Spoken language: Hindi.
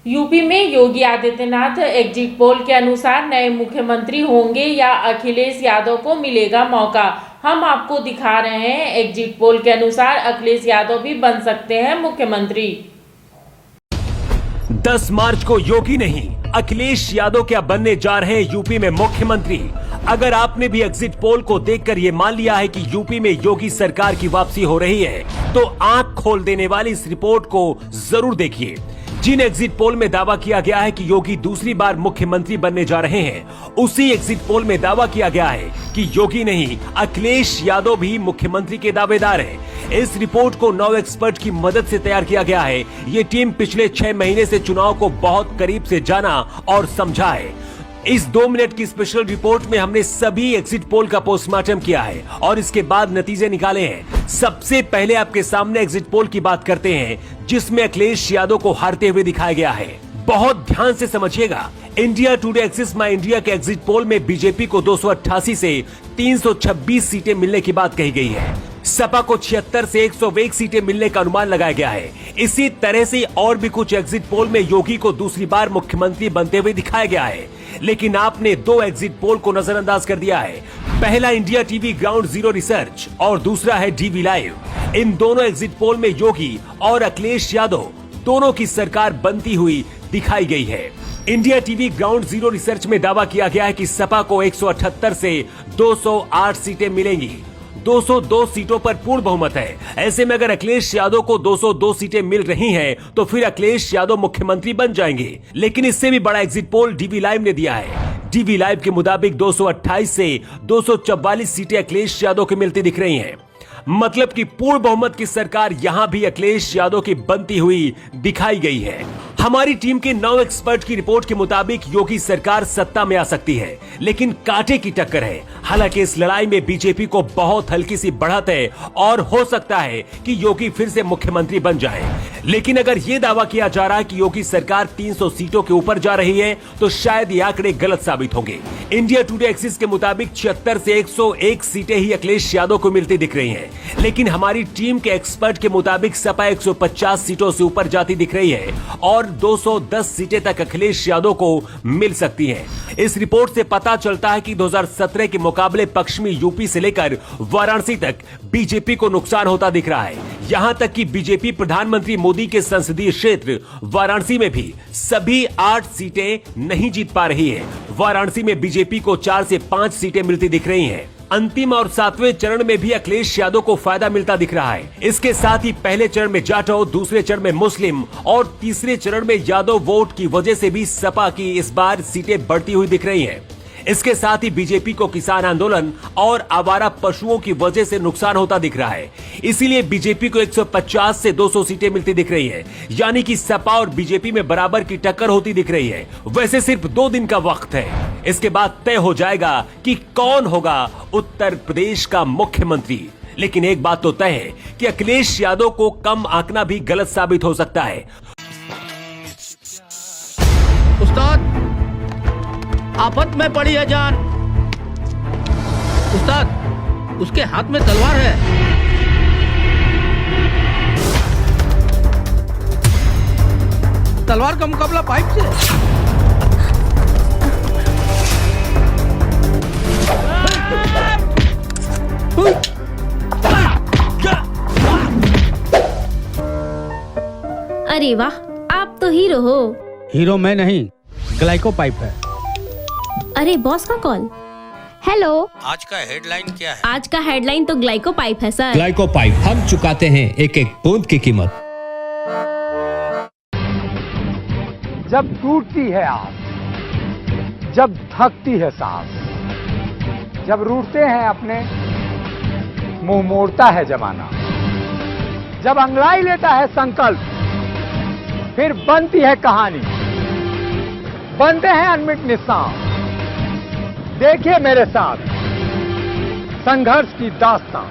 यूपी में योगी आदित्यनाथ एग्जिट पोल के अनुसार नए मुख्यमंत्री होंगे या अखिलेश यादव को मिलेगा मौका। हम आपको दिखा रहे हैं एग्जिट पोल के अनुसार अखिलेश यादव भी बन सकते हैं मुख्यमंत्री। 10 मार्च को योगी नहीं अखिलेश यादव क्या बनने जा रहे हैं यूपी में मुख्यमंत्री। अगर आपने भी एग्जिट पोल को देखकर ये मान लिया है कि यूपी में योगी सरकार की वापसी हो रही है तो आंख खोल देने वाली इस रिपोर्ट को जरूर देखिए। जिन एग्जिट पोल में दावा किया गया है कि योगी दूसरी बार मुख्यमंत्री बनने जा रहे हैं, उसी एग्जिट पोल में दावा किया गया है कि योगी नहीं अखिलेश यादव भी मुख्यमंत्री के दावेदार हैं। इस रिपोर्ट को 9 एक्सपर्ट की मदद से तैयार किया गया है। ये टीम पिछले 6 महीने से चुनाव को बहुत करीब से जाना और समझा है। इस 2 मिनट की स्पेशल रिपोर्ट में हमने सभी एग्जिट पोल का पोस्टमार्टम किया है और इसके बाद नतीजे निकाले हैं। सबसे पहले आपके सामने एग्जिट पोल की बात करते हैं जिसमें अखिलेश यादव को हारते हुए दिखाया गया है। बहुत ध्यान से समझिएगा। इंडिया टुडे एक्सिस माई इंडिया के एग्जिट पोल में बीजेपी को 288 से 326 सीटें मिलने की बात कही गई है। सपा को 76 से 101 सीटें मिलने का अनुमान लगाया गया है। इसी तरह से और भी कुछ एग्जिट पोल में योगी को दूसरी बार मुख्यमंत्री बनते हुए दिखाया गया है, लेकिन आपने 2 एग्जिट पोल को नजरअंदाज कर दिया है। पहला India TV ground zero research और दूसरा है डीवी लाइव। इन दोनों एग्जिट पोल में योगी और अखिलेश यादव दोनों की सरकार बनती हुई दिखाई गई है। India TV ground zero research में दावा किया गया है कि सपा को 178 से 208 सीटें मिलेंगी। 202 सीटों पर पूर्ण बहुमत है। ऐसे में अगर अखिलेश यादव को 202 सीटें मिल रही हैं, तो फिर अखिलेश यादव मुख्यमंत्री बन जाएंगे। लेकिन इससे भी बड़ा एग्जिट पोल डीवी लाइव ने दिया है। डीवी लाइव के मुताबिक 228 से 244 सीटें अखिलेश यादव को मिलती दिख रही हैं। मतलब कि पूर्ण बहुमत की सरकार यहां भी अखिलेश यादव की बनती हुई दिखाई गई है। हमारी टीम के 9 एक्सपर्ट की रिपोर्ट के मुताबिक योगी सरकार सत्ता में आ सकती है, लेकिन कांटे की टक्कर है। हालांकि इस लड़ाई में बीजेपी को बहुत हल्की सी बढ़त है और हो सकता है कि योगी फिर से मुख्यमंत्री बन जाए। लेकिन अगर ये दावा किया जा रहा है कि योगी सरकार 300 सीटों के ऊपर जा रही है, तो शायद ये आंकड़े गलत साबित होंगे। इंडिया टुडे एक्सिस के मुताबिक 76 से 101 सीटें ही अखिलेश यादव को मिलती दिख रही हैं, लेकिन हमारी टीम के एक्सपर्ट के मुताबिक सपा 150 सीटों से ऊपर जाती दिख रही है और 210 सीटें तक अखिलेश यादव को मिल सकती हैं। इस रिपोर्ट से पता चलता है कि 2017 के मुकाबले पश्चिमी यूपी से लेकर वाराणसी तक बीजेपी को नुकसान होता दिख रहा है। यहां तक कि बीजेपी प्रधानमंत्री मोदी के संसदीय क्षेत्र वाराणसी में भी सभी 8 सीटें नहीं जीत पा रही है। वाराणसी में बीजेपी को 4 से 5 सीटें मिलती दिख रही हैं। अंतिम और 7वें चरण में भी अखिलेश यादव को फायदा मिलता दिख रहा है। इसके साथ ही पहले चरण में जाटव, दूसरे चरण में मुस्लिम और तीसरे चरण में यादव वोट की वजह से भी सपा की इस बार सीटें बढ़ती हुई दिख रही हैं। इसके साथ ही बीजेपी को किसान आंदोलन और आवारा पशुओं की वजह से नुकसान होता दिख रहा है। इसीलिए बीजेपी को 150 से 200 सीटें मिलती दिख रही है, यानी कि सपा और बीजेपी में बराबर की टक्कर होती दिख रही है। वैसे सिर्फ 2 दिन का वक्त है, इसके बाद तय हो जाएगा कि कौन होगा उत्तर प्रदेश का मुख्यमंत्री। लेकिन एक बात तो तय है कि अखिलेश यादव को कम आंकना भी गलत साबित हो सकता है। उस्ताद, आफत में पड़ी है जान। उस्ताद, उसके हाथ में तलवार है। तलवार का मुकाबला पाइप से। अरे वाह, आप तो हीरो हो। हीरो मैं नहीं, ग्लाइको पाइप है। अरे बॉस का कॉल। हेलो, आज का हेडलाइन क्या है? आज का हेडलाइन तो ग्लाइको पाइप है सर। ग्लाइको पाइप हम चुकाते हैं एक एक बूंद की कीमत। जब टूटती है आस, जब थकती है सांस, जब रूठते हैं अपने, मुंह मोड़ता है जमाना, जब अंगड़ाई लेता है संकल्प, फिर बनती है कहानी, बनते हैं अनमिट निशान। देखिए मेरे साथ संघर्ष की दास्तां।